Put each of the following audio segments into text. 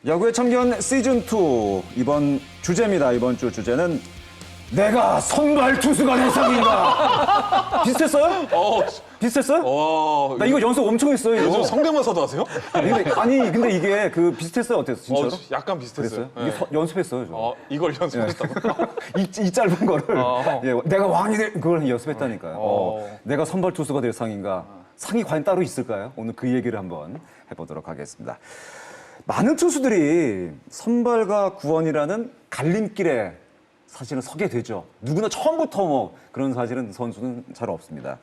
야구의 참견 시즌2 이번 주제입니다. 이번 주 주제는 내가 선발 투수가 될 상인가? 비슷했어요? 비슷했어요? 나 이거 연습 엄청 했어요. 이거. 요즘 성대모사도 하세요? 근데 이게 그 비슷했어요? 어땠어? 진짜로? 약간 비슷했어요. 그랬어요? 이게 연습했어요. 저. 이걸 연습했다고? 이 짧은 거를 예, 내가 왕이 될 그걸 연습했다니까요. 내가 선발 투수가 될 상인가? 상이 과연 따로 있을까요? 오늘 그 얘기를 한번 해보도록 하겠습니다. 많은 투수들이 선발과 구원이라는 갈림길에 사실은 서게 되죠. 누구나 처음부터 뭐 그런 사실은 선수는 잘 없습니다.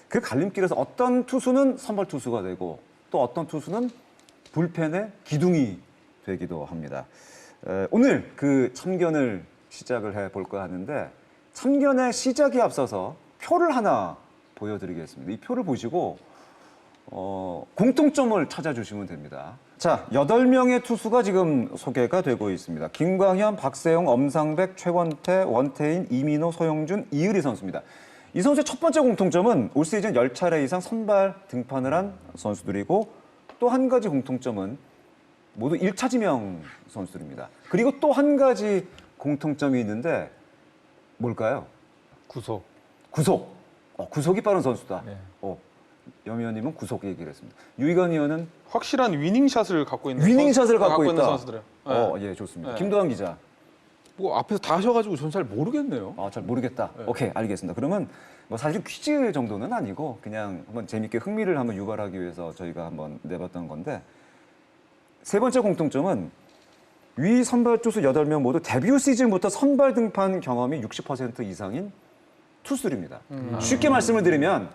그 갈림길에서 어떤 투수는 선발 투수가 되고 또 어떤 투수는 불펜의 기둥이 되기도 합니다. 오늘 그 참견을 시작을 해볼까 하는데 참견의 시작에 앞서서 표를 하나 보여드리겠습니다. 이 표를 보시고 공통점을 찾아주시면 됩니다. 자, 8명의 투수가 지금 소개가 되고 있습니다. 김광현, 박세용, 엄상백, 최원태, 원태인, 이민호, 소영준, 이의리 선수입니다. 이 선수의 첫 번째 공통점은 올 시즌 10차례 이상 선발 등판을 한 선수들이고 또 한 가지 공통점은 모두 1차 지명 선수들입니다. 그리고 또 한 가지 공통점이 있는데 뭘까요? 구속. 구속. 구속이 빠른 선수다. 네. 염 의원님은 구속 얘기를 했습니다. 유희관 의원은 확실한 위닝샷을 갖고 있는 위닝샷을 갖고 있다. 있는 선수들이에요. 네. 예, 좋습니다. 네. 김도환 기자. 뭐 앞에서 다 하셔가지고 전 잘 모르겠네요. 잘 모르겠다. 네. 오케이, 알겠습니다. 그러면 뭐 사실 퀴즈 정도는 아니고 그냥 한번 재밌게 흥미를 한번 유발하기 위해서 저희가 한번 내봤던 건데 세 번째 공통점은 위 선발 투수 8명 모두 데뷔 시즌부터 선발 등판 경험이 60% 이상인 투수들입니다. 쉽게 말씀을 드리면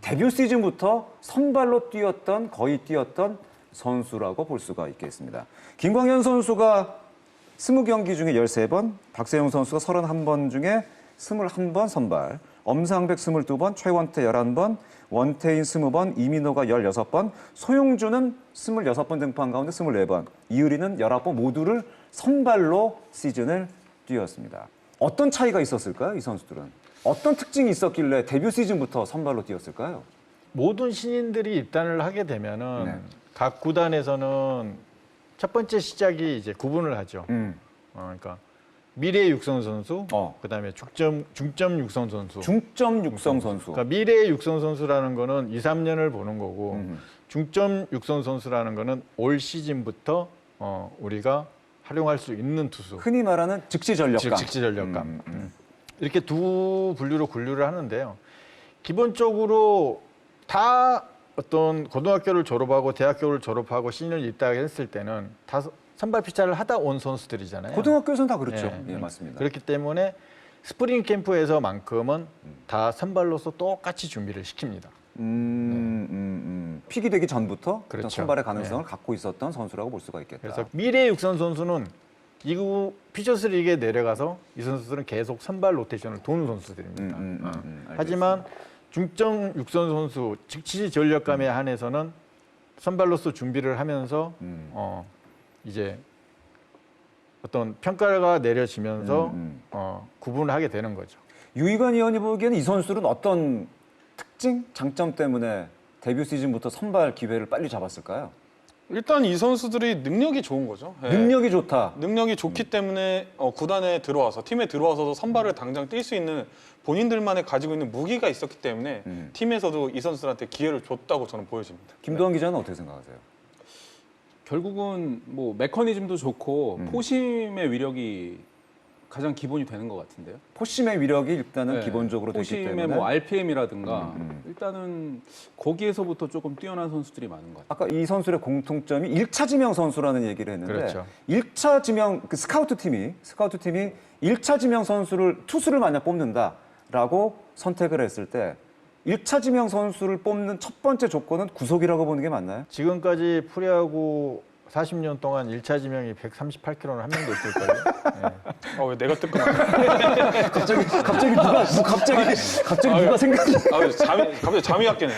데뷔 시즌부터 선발로 뛰었던 거의 뛰었던 선수라고 볼 수가 있겠습니다. 김광현 선수가 20경기 중에 13번, 박세용 선수가 31번 중에 21번 선발, 엄상백 22번, 최원태 11번, 원태인 20번, 이민호가 16번, 소용준은 26번 등판 가운데 24번, 이의리는 19번 모두를 선발로 시즌을 뛰었습니다. 어떤 차이가 있었을까요, 이 선수들은? 어떤 특징이 있었길래 데뷔 시즌부터 선발로 뛰었을까요? 모든 신인들이 입단을 하게 되면은 네. 각 구단에서는 첫 번째 시작이 이제 구분을 하죠. 그러니까 미래 육성 선수, 그다음에 중점 육성 선수. 중점 육성 선수. 그러니까 미래 육성 선수라는 거는 2, 3년을 보는 거고 중점 육성 선수라는 거는 올 시즌부터 우리가 활용할 수 있는 투수. 흔히 말하는 즉시 전력감. 즉시 전력감. 이렇게 두 분류로 분류를 하는데요. 기본적으로 다 어떤 고등학교를 졸업하고 대학교를 졸업하고 시즌을 있다가 했을 때는 다 선발 피차를 하다 온 선수들이잖아요. 고등학교에서는 다 그렇죠. 예, 예, 맞습니다. 그렇기 때문에 스프링 캠프에서만큼은 다 선발로서 똑같이 준비를 시킵니다. 픽이 되기 전부터 그렇죠. 어떤 선발의 가능성을 갖고 있었던 선수라고 볼 수가 있겠다. 그래서 미래 육선 선수는 이구 피처스 리그에 내려가서 이 선수들은 계속 선발 로테이션을 도는 선수들입니다. 하지만 중점 육선 선수 즉시 전력감에 한해서는 선발로서 준비를 하면서 이제 어떤 평가가 내려지면서 구분을 하게 되는 거죠. 유희관 의원이 보기에는 이 선수들은 어떤 특징, 장점 때문에 데뷔 시즌부터 선발 기회를 빨리 잡았을까요? 일단 이 선수들이 능력이 좋은 거죠. 예. 능력이 좋다. 능력이 좋기 때문에 구단에 들어와서 팀에 들어와서도 선발을 당장 뛸 수 있는 본인들만의 가지고 있는 무기가 있었기 때문에 팀에서도 이 선수들한테 기회를 줬다고 저는 보여집니다. 김도환 기자는 어떻게 생각하세요? 결국은 뭐 메커니즘도 좋고 포심의 위력이 가장 기본이 되는 것 같은데요. 포심의 위력이 일단은 네. 기본적으로 되기 포심의 때문에 뭐 RPM이라든가 일단은 거기에서부터 조금 뛰어난 선수들이 많은 것 같아요. 아까 이 선수의 공통점이 1차 지명 선수라는 얘기를 했는데 그렇죠. 1차 지명 그 스카우트 팀이 1차 지명 선수를 투수를 만약 뽑는다라고 선택을 했을 때 1차 지명 선수를 뽑는 첫 번째 조건은 구속이라고 보는 게 맞나요? 지금까지 프리야구 40년 동안 1차 지명이 138kg는 한 명도 없을걸요. 네. 왜 내가 뜨끈 갑자기 누가 생각이 갑자기 잠이 왔겠네.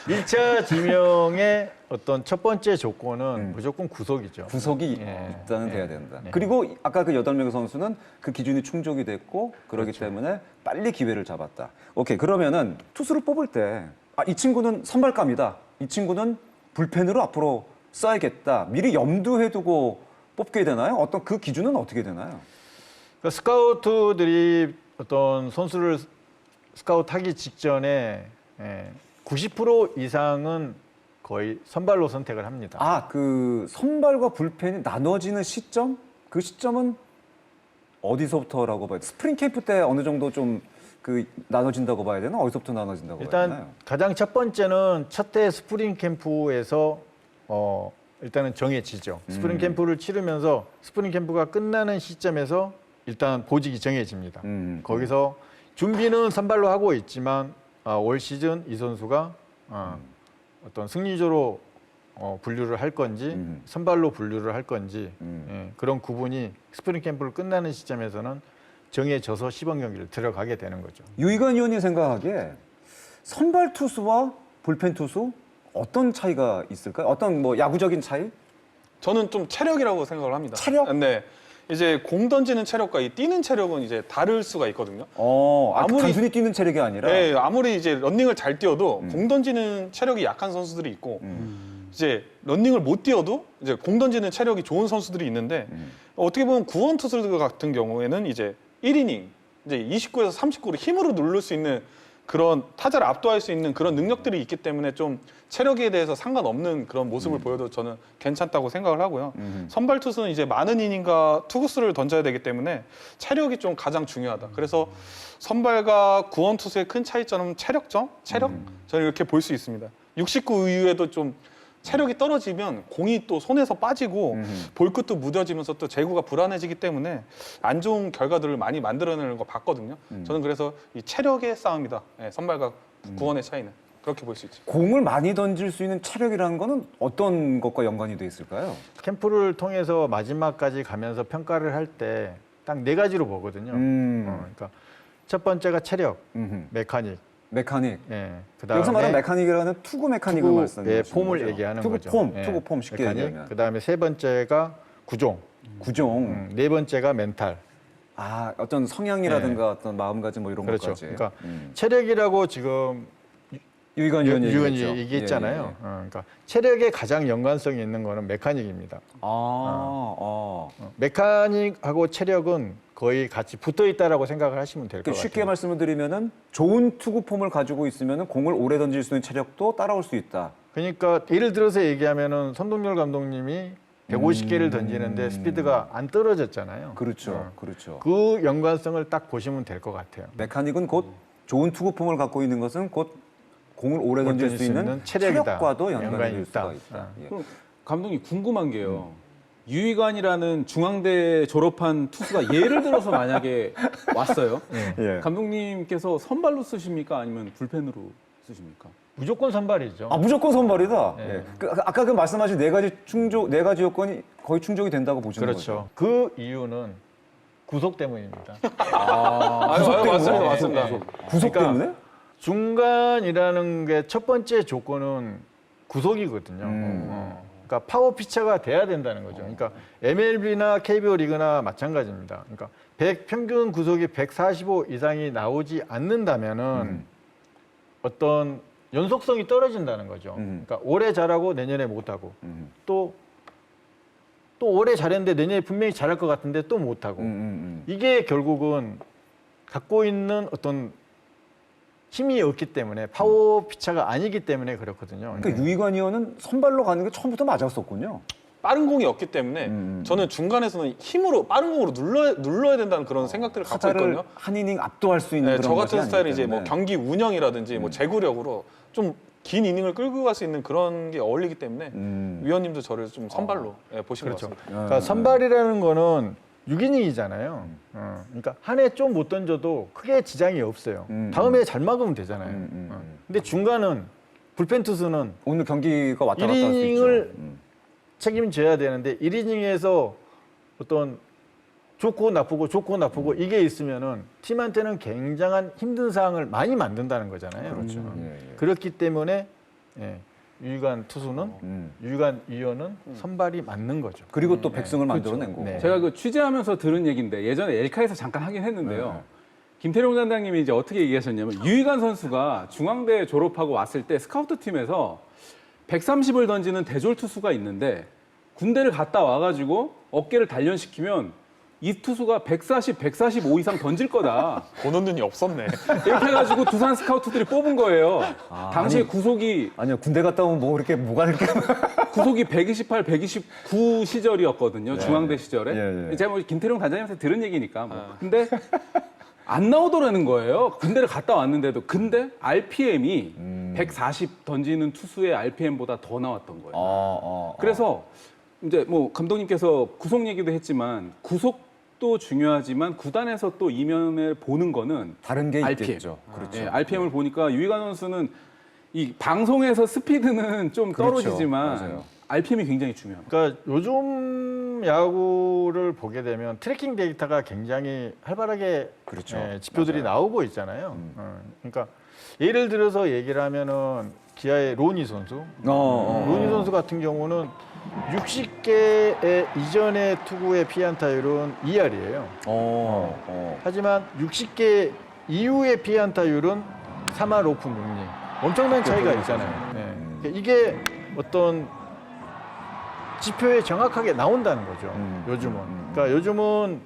1차 지명의 어떤 첫 번째 조건은 무조건 구속이죠. 구속이 일단은 돼야 된다. 그리고 아까 그 8명의 선수는 그 기준이 충족이 됐고 그렇기 때문에 빨리 기회를 잡았다. 오케이. 그러면은 투수를 뽑을 때 이 친구는 선발감이다. 이 친구는 불펜으로 앞으로 써야겠다. 미리 염두에 두고 뽑게 되나요? 어떤 그 기준은 어떻게 되나요? 그러니까 스카우트들이 어떤 선수를 스카우트하기 직전에 90% 이상은 거의 선발로 선택을 합니다. 아, 그 선발과 불펜이 나눠지는 시점? 그 시점은 어디서부터라고 봐요? 스프링 캠프 때 어느 정도 좀 그 나눠진다고 봐야 되나? 어디서부터 나눠진다고 봐야 되나요? 일단 가장 첫 번째는 첫 해 스프링 캠프에서 일단은 정해지죠. 스프링 캠프를 치르면서 스프링 캠프가 끝나는 시점에서 일단 보직이 정해집니다. 거기서 준비는 선발로 하고 있지만 올 시즌 이 선수가 어떤 승리조로 분류를 할 건지 선발로 분류를 할 건지 그런 구분이 스프링 캠프를 끝나는 시점에서는 정해져서 시범 경기를 들어가게 되는 거죠. 유희관 의원이 생각하기에 선발 투수와 불펜 투수 어떤 차이가 있을까요? 어떤 뭐 야구적인 차이? 저는 좀 체력이라고 생각을 합니다. 체력? 네. 이제 공 던지는 체력과 이 뛰는 체력은 이제 다를 수가 있거든요. 아무리 단순히 뛰는 체력이 아니라. 네, 아무리 이제 런닝을 잘 뛰어도 공 던지는 체력이 약한 선수들이 있고 이제 런닝을 못 뛰어도 이제 공 던지는 체력이 좋은 선수들이 있는데 어떻게 보면 구원 투수들 같은 경우에는 이제 1이닝 이제 29에서 39로 힘으로 누를 수 있는 그런 타자를 압도할 수 있는 그런 능력들이 있기 때문에 좀 체력에 대해서 상관없는 그런 모습을 보여도 저는 괜찮다고 생각을 하고요. 선발 투수는 이제 많은 이닝과 투구수를 던져야 되기 때문에 체력이 좀 가장 중요하다. 그래서 선발과 구원 투수의 큰 차이점은 체력? 저는 이렇게 볼 수 있습니다. 69 이후에도 좀 체력이 떨어지면 공이 또 손에서 빠지고 볼끝도 무뎌지면서 또 제구가 불안해지기 때문에 안 좋은 결과들을 많이 만들어내는 거 봤거든요. 저는 그래서 이 체력의 싸움이다. 네, 선발과 구원의 차이는 그렇게 볼 수 있죠. 공을 많이 던질 수 있는 체력이라는 거는 어떤 것과 연관이 돼 있을까요? 캠프를 통해서 마지막까지 가면서 평가를 할 때 딱 4가지로 보거든요. 그러니까 첫 번째가 체력, 메카닉. 메카닉. 그다음에 여기서 말하는 메카닉이라는 투구 메카닉을 말씀하시는 거죠? 폼을 얘기하는 투구 거죠. 폼, 투구 폼 쉽게 메카닉. 얘기하면. 그다음에 세 번째가 구종. 구종. 네 번째가 멘탈. 어떤 성향이라든가 어떤 마음가짐 뭐 이런 그렇죠. 것까지. 그러니까 체력이라고 지금 유희관 의원이 유원이 얘기했죠. 얘기했잖아요. 예, 예. 그러니까 체력에 가장 연관성이 있는 거는 메카닉입니다. 메카닉하고 체력은 거의 같이 붙어 있다라고 생각을 하시면 될 것 그러니까 같아요. 쉽게 말씀을 드리면은 좋은 투구 폼을 가지고 있으면은 공을 오래 던질 수 있는 체력도 따라올 수 있다. 그러니까 예를 들어서 얘기하면은 선동열 감독님이 150개를 던지는데 스피드가 안 떨어졌잖아요. 그렇죠. 그렇죠. 그 연관성을 딱 보시면 될 것 같아요. 메카닉은 곧 좋은 투구 폼을 갖고 있는 것은 곧 공을 오래 던질 수 있는 체력이다. 체력과도 연관이 연관이 될 수가 있다. 있다. 예. 그럼 감독님 궁금한 게요. 유희관이라는 중앙대 졸업한 투수가 예를 들어서 만약에 왔어요. 예. 감독님께서 선발로 쓰십니까? 아니면 불펜으로 쓰십니까? 무조건 선발이죠. 무조건 선발이다. 예. 아까 그 말씀하신 네 가지 요건이 거의 충족이 된다고 보시는 거죠. 그렇죠. 그 이유는 구속 때문입니다. 맞습니다. 구속 그러니까 때문에? 중간이라는 게 첫 번째 조건은 구속이거든요. 그러니까 파워 피처가 돼야 된다는 거죠. 그러니까 MLB나 KBO 리그나 마찬가지입니다. 그러니까 평균 구속이 145 이상이 나오지 않는다면은 어떤 연속성이 떨어진다는 거죠. 그러니까 올해 잘하고 내년에 못하고 또 올해 잘했는데 내년에 분명히 잘할 것 같은데 또 못하고 이게 결국은 갖고 있는 어떤 힘이 없기 때문에 파워 피처가 아니기 때문에 그렇거든요. 그러니까 유희관 의원은 선발로 가는 게 처음부터 맞았었군요. 빠른 공이 없기 때문에 저는 중간에서는 힘으로 빠른 공으로 눌러야 된다는 그런 생각들을 갖고 타자를 있거든요. 한 이닝 압도할 수 있는 네, 그런 저 것이 같은 아니기 스타일은 이제 때문에. 뭐 경기 운영이라든지 뭐 제구력으로 좀 긴 이닝을 끌고 갈 수 있는 그런 게 어울리기 때문에 위원님도 저를 좀 선발로 보신 것 같습니다. 그러니까 선발이라는 거는 6이닝이잖아요. 그러니까 한 해 좀 못 던져도 크게 지장이 없어요. 다음에 잘 막으면 되잖아요. 근데 중간은 불펜 투수는 오늘 경기가 왔다 갔다 할 수 있죠. 1이닝을 책임져야 되는데 1이닝에서 어떤 좋고 나쁘고 이게 있으면은 팀한테는 굉장한 힘든 상황을 많이 만든다는 거잖아요. 그렇죠. 그렇기 때문에 유희관 투수는 유희관 위원은 선발이 맞는 거죠. 그리고 또 백승을 만들어낸 거고. 네. 제가 그 취재하면서 들은 얘기인데 예전에 엘카에서 잠깐 하긴 했는데요. 김태룡 단장님이 이제 어떻게 얘기하셨냐면 유희관 선수가 중앙대 졸업하고 왔을 때 스카우트 팀에서 130을 던지는 대졸 투수가 있는데 군대를 갔다 와가지고 어깨를 단련시키면 이 투수가 140, 145 이상 던질 거다. 보는 눈이 없었네. 이렇게 해가지고 두산 스카우트들이 뽑은 거예요. 당시에 아니, 구속이 아니요, 군대 갔다 오면 뭐 이렇게 뭐가 이렇게. 구속이 128, 129 시절이었거든요. 중앙대 시절에. 예, 예. 제가 뭐 김태룡 단장님한테 들은 얘기니까. 뭐. 근데 안 나오더라는 거예요. 군대를 갔다 왔는데도. 근데 RPM이 140 던지는 투수의 RPM보다 더 나왔던 거예요. 그래서 이제 뭐 감독님께서 구속 얘기도 했지만 구속도 중요하지만 구단에서 또 이면을 보는 거는 다른 게 RPM. 있겠죠. 그렇죠. 예, RPM을 보니까 유희관 선수는 이 방송에서 스피드는 좀 그렇죠. 떨어지지만 맞아요. RPM이 굉장히 중요합니다. 그러니까 요즘 야구를 보게 되면 트래킹 데이터가 굉장히 활발하게 그렇죠. 지표들이 맞아요. 나오고 있잖아요. 그러니까 예를 들어서 얘기를 하면은 기아의 로니 선수, 로니 선수 같은 경우는 60개의 이전의 투구의 피안타율은 2할이에요. 하지만 60개 이후의 피안타율은 3할 오픈 6리. 엄청난 차이가 있잖아요. 그러니까 이게 어떤 지표에 정확하게 나온다는 거죠. 요즘은. 그러니까 요즘은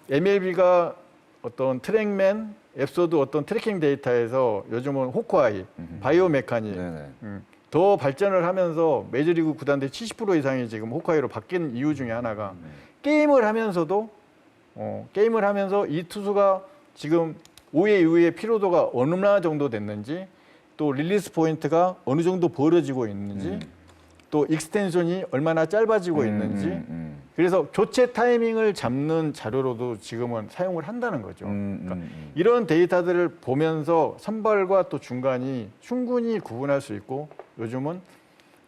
MLB가 어떤 트랙맨, 앱소드 어떤 트래킹 데이터에서 요즘은 호크아이, 바이오 메카닉 더 발전을 하면서 메이저리그 구단들 70% 이상이 지금 호크아이로 바뀐 이유 중에 하나가 게임을 하면서도 게임을 하면서 이 투수가 지금 5회 이후에 피로도가 어느 정도 됐는지 또 릴리스 포인트가 어느 정도 벌어지고 있는지 또 익스텐션이 얼마나 짧아지고 있는지 그래서 교체 타이밍을 잡는 자료로도 지금은 사용을 한다는 거죠. 그러니까 이런 데이터들을 보면서 선발과 또 중간이 충분히 구분할 수 있고 요즘은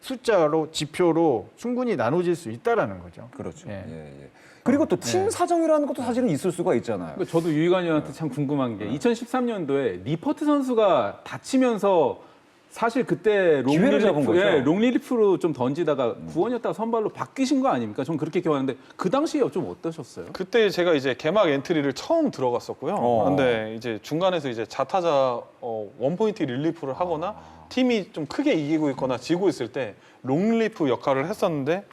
숫자로 지표로 충분히 나눠질 수 있다라는 거죠. 그렇죠. 예. 예. 그리고 또 팀 사정이라는 것도 사실은 있을 수가 있잖아요. 그러니까 저도 유희관님한테 참 궁금한 게 2013년도에 리퍼트 선수가 다치면서 사실 그때 기회를 잡은 거죠. 롱리리프로 좀 던지다가 구원이었다가 선발로 바뀌신 거 아닙니까? 전 그렇게 기억하는데 그 당시에 좀 어떠셨어요? 그때 제가 이제 개막 엔트리를 처음 들어갔었고요. 근데 이제 중간에서 이제 자타자 원포인트 릴리프를 하거나 팀이 좀 크게 이기고 있거나 지고 있을 때 롱리리프 역할을 했었는데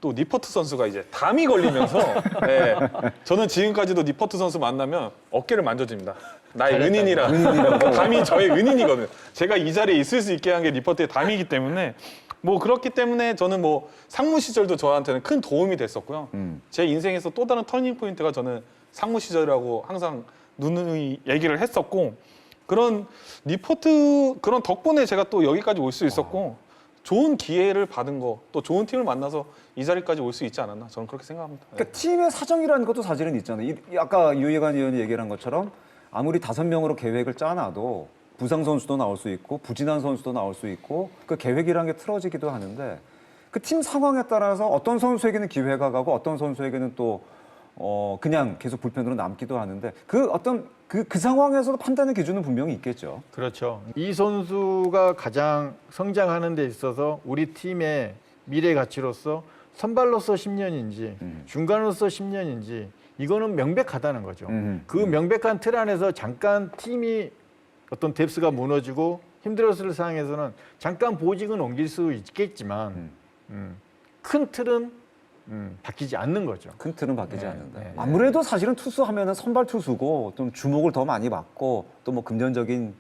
또 니퍼트 선수가 이제 담이 걸리면서 네, 저는 지금까지도 니퍼트 선수 만나면 어깨를 만져줍니다. 나의 은인이라. 담이 저의 은인이거든요. 제가 이 자리에 있을 수 있게 한 게 니퍼트의 담이기 때문에 뭐 그렇기 때문에 저는 뭐 상무 시절도 저한테는 큰 도움이 됐었고요. 제 인생에서 또 다른 터닝 포인트가 저는 상무 시절이라고 항상 누누이 얘기를 했었고 그런 니퍼트 그런 덕분에 제가 또 여기까지 올 수 있었고 좋은 기회를 받은 거, 또 좋은 팀을 만나서 이 자리까지 올 수 있지 않았나 저는 그렇게 생각합니다. 그러니까 팀의 사정이라는 것도 사실은 있잖아요. 아까 유희관 의원이 얘기한 것처럼 아무리 5명으로 계획을 짜놔도 부상 선수도 나올 수 있고 부진한 선수도 나올 수 있고 그 계획이라는 게 틀어지기도 하는데 그 팀 상황에 따라서 어떤 선수에게는 기회가 가고 어떤 선수에게는 또 그냥 계속 불펜으로 남기도 하는데 그 어떤 그 상황에서도 판단의 기준은 분명히 있겠죠. 그렇죠. 이 선수가 가장 성장하는 데 있어서 우리 팀의 미래 가치로서 선발로서 10년인지 중간으로서 10년인지 이거는 명백하다는 거죠. 그 명백한 틀 안에서 잠깐 팀이 어떤 뎁스가 무너지고 힘들었을 상황에서는 잠깐 보직은 옮길 수 있겠지만 큰 틀은 바뀌지 않는 거죠. 큰 틀은 바뀌지 않는다. 네. 아무래도 사실은 투수 하면은 선발 투수고 좀 주목을 더 많이 받고 또 뭐 금전적인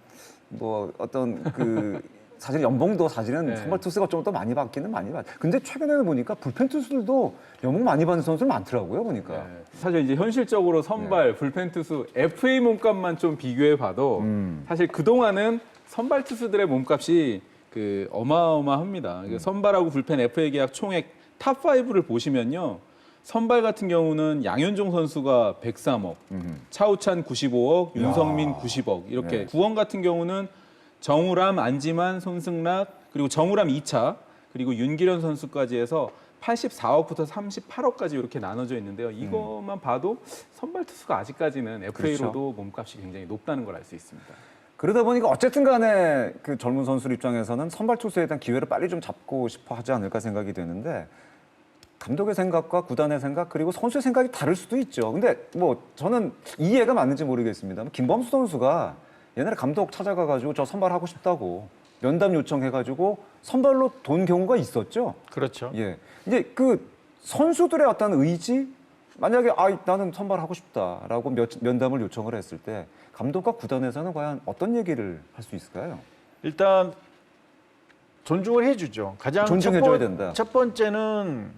뭐 어떤 그 사실 연봉도 사실은 선발 투수가 좀 더 많이 받기는 많이 받. 근데 최근에는 보니까 불펜 투수들도 연봉 많이 받는 선수들 많더라고요, 보니까. 사실 이제 현실적으로 선발, 불펜 투수, FA 몸값만 좀 비교해 봐도 사실 그동안은 선발 투수들의 몸값이 그 어마어마합니다. 선발하고 불펜 FA 계약 총액 탑 5를 보시면요. 선발 같은 경우는 양현종 선수가 103억, 차우찬 95억, 윤성민 90억 이렇게 구원 같은 경우는 정우람, 안지만, 손승락 그리고 정우람 2차 그리고 윤기련 선수까지 해서 84억부터 38억까지 이렇게 나눠져 있는데요. 이것만 봐도 선발 투수가 아직까지는 FA로도 그렇죠. 몸값이 굉장히 높다는 걸 알 수 있습니다. 그러다 보니까 어쨌든 간에 그 젊은 선수들 입장에서는 선발 투수에 대한 기회를 빨리 좀 잡고 싶어 하지 않을까 생각이 되는데 감독의 생각과 구단의 생각 그리고 선수의 생각이 다를 수도 있죠. 근데 뭐 저는 이해가 맞는지 모르겠습니다. 김범수 선수가 옛날에 감독 찾아가가지고 저 선발하고 싶다고 면담 요청해가지고 선발로 돈 경우가 있었죠. 그렇죠. 예. 이제 그 선수들의 어떤 의지, 만약에 나는 선발하고 싶다라고 면담을 요청을 했을 때 감독과 구단에서는 과연 어떤 얘기를 할 수 있을까요? 일단 존중을 해주죠. 가장 존중해줘야 된다. 첫 번째는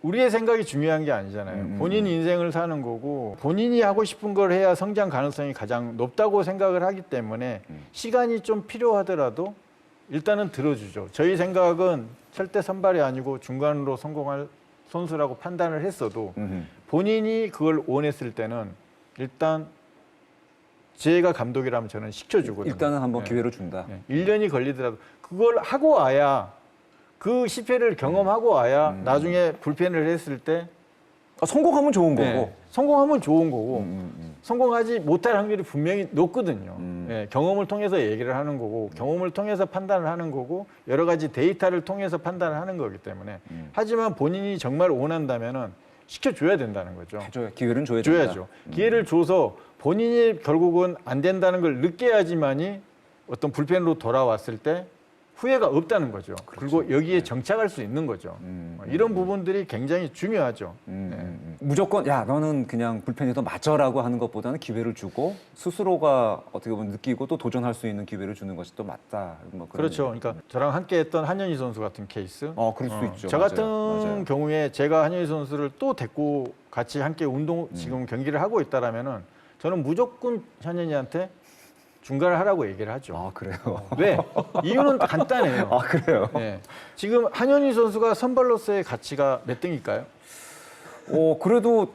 우리의 생각이 중요한 게 아니잖아요. 본인 인생을 사는 거고 본인이 하고 싶은 걸 해야 성장 가능성이 가장 높다고 생각을 하기 때문에 시간이 좀 필요하더라도 일단은 들어주죠. 저희 생각은 절대 선발이 아니고 중간으로 성공할 선수라고 판단을 했어도 본인이 그걸 원했을 때는 일단 제가 감독이라면 저는 시켜주거든요. 일단은 한번 기회를 준다. 1년이 걸리더라도 그걸 하고 와야 그 실패를 경험하고 와야 나중에 불펜을 했을 때 성공하면 좋은 거고. 성공하면 좋은 거고 성공하지 못할 확률이 분명히 높거든요. 경험을 통해서 얘기를 하는 거고 경험을 통해서 판단을 하는 거고 여러 가지 데이터를 통해서 판단을 하는 거기 때문에 하지만 본인이 정말 원한다면은 시켜줘야 된다는 거죠. 기회는 줘야 된다. 줘야죠. 기회를 줘서 본인이 결국은 안 된다는 걸 느껴야지만이 어떤 불펜으로 돌아왔을 때 후회가 없다는 거죠. 그리고 여기에 정착할 수 있는 거죠. 이런 부분들이 굉장히 중요하죠. 무조건 야 너는 그냥 불펜이 더 맞아라고 하는 것보다는 기회를 주고 스스로가 어떻게 보면 느끼고 또 도전할 수 있는 기회를 주는 것이 또 맞다. 뭐 그런 그렇죠. 그러니까 저랑 함께했던 한현희 선수 같은 케이스. 그럴 수 있죠. 저 맞아요. 같은 맞아요. 경우에 제가 한현희 선수를 또 데리고 같이 함께 지금 경기를 하고 있다라면은 저는 무조건 한현희한테 중간을 하라고 얘기를 하죠. 그래요. 왜? 이유는 간단해요. 그래요. 네. 지금 한현희 선수가 선발로서의 가치가 몇 등일까요? 그래도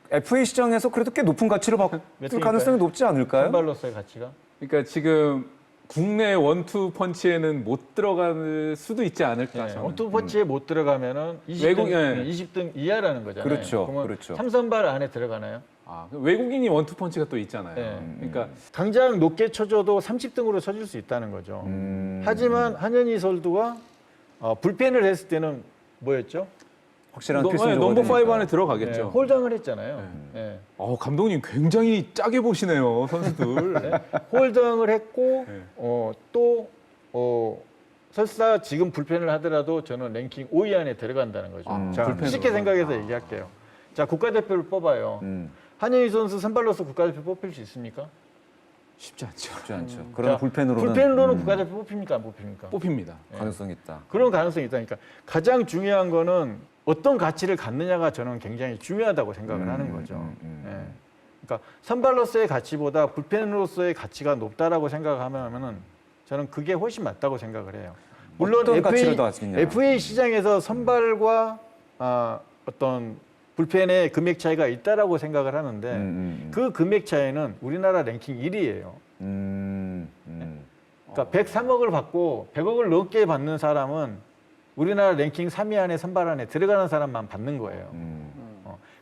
FA 시장에서 그래도 꽤 높은 가치를 받을 등일까요? 가능성이 높지 않을까요? 선발로서의 가치가? 그러니까 지금 국내 원투 펀치에는 못 들어갈 수도 있지 않을까. 저는. 원투 펀치에 못 들어가면은 20등, 외국, 예. 20등 이하라는 거잖아요. 그렇죠. 그러면 그렇죠. 3선발 안에 들어가나요? 외국인이 원투 펀치가 또 있잖아요. 네. 그러니까 당장 높게 쳐줘도 30등으로 쳐줄 수 있다는 거죠. 하지만 한현희 선수가 불펜을 했을 때는 뭐였죠? 확실한 필승 넘버 5 되니까. 안에 들어가겠죠. 홀당을 했잖아요. 네. 감독님 굉장히 짜게 보시네요, 선수들. 홀당을 했고 네. 또 설사 지금 불펜을 하더라도 저는 랭킹 5위 안에 들어간다는 거죠. 자, 불펜으로. 쉽게 생각해서 얘기할게요. 자, 국가대표를 뽑아요. 한현희 선수 선발로서 국가대표 뽑힐 수 있습니까? 쉽지 않죠. 쉽지 않죠. 그러나 자, 불펜으로는 불펜으로는 국가대표 뽑힙니까? 안 뽑힙니까? 뽑힙니다. 가능성이 있다. 그런 가능성이 있다니까. 가장 중요한 거는 어떤 가치를 갖느냐가 저는 굉장히 중요하다고 생각을 하는 거죠. 예. 그러니까 선발로서의 가치보다 불펜으로서의 가치가 높다라고 생각하면은 저는 그게 훨씬 맞다고 생각을 해요. 물론 어떤 가치를 더 가지느냐. FA 시장에서 선발과 어떤 불펜의 금액 차이가 있다라고 생각을 하는데 그 금액 차이는 우리나라 랭킹 1위예요. 그러니까 103억을 받고 100억을 넘게 받는 사람은 우리나라 랭킹 3위 안에 선발 안에 들어가는 사람만 받는 거예요.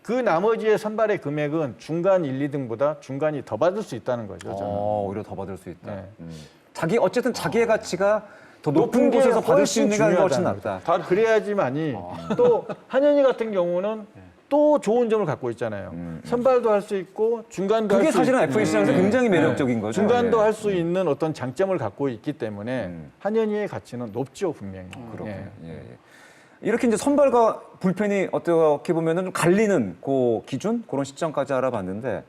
그 나머지의 선발의 금액은 중간 1, 2등보다 중간이 더 받을 수 있다는 거죠. 저는. 오히려 더 받을 수 있다. 네. 어쨌든 자기의 가치가 더 높은 높은 게 곳에서 받을 수 훨씬 있는 게 훨씬 중요하다는 낫다. 다 그래야지만이 또 한현희 같은 경우는 또 좋은 점을 갖고 있잖아요. 선발도 할 수 있고 중간도 할 그게 수 사실은 있고 FA 시장에서 굉장히 매력적인 거죠. 중간도 예. 할 수 있는 어떤 장점을 갖고 있기 때문에 한현희의 가치는 높죠 분명히. 그렇군요. 예. 이렇게 이제 선발과 불펜이 어떻게 보면은 좀 갈리는 그 기준 그런 시점까지 알아봤는데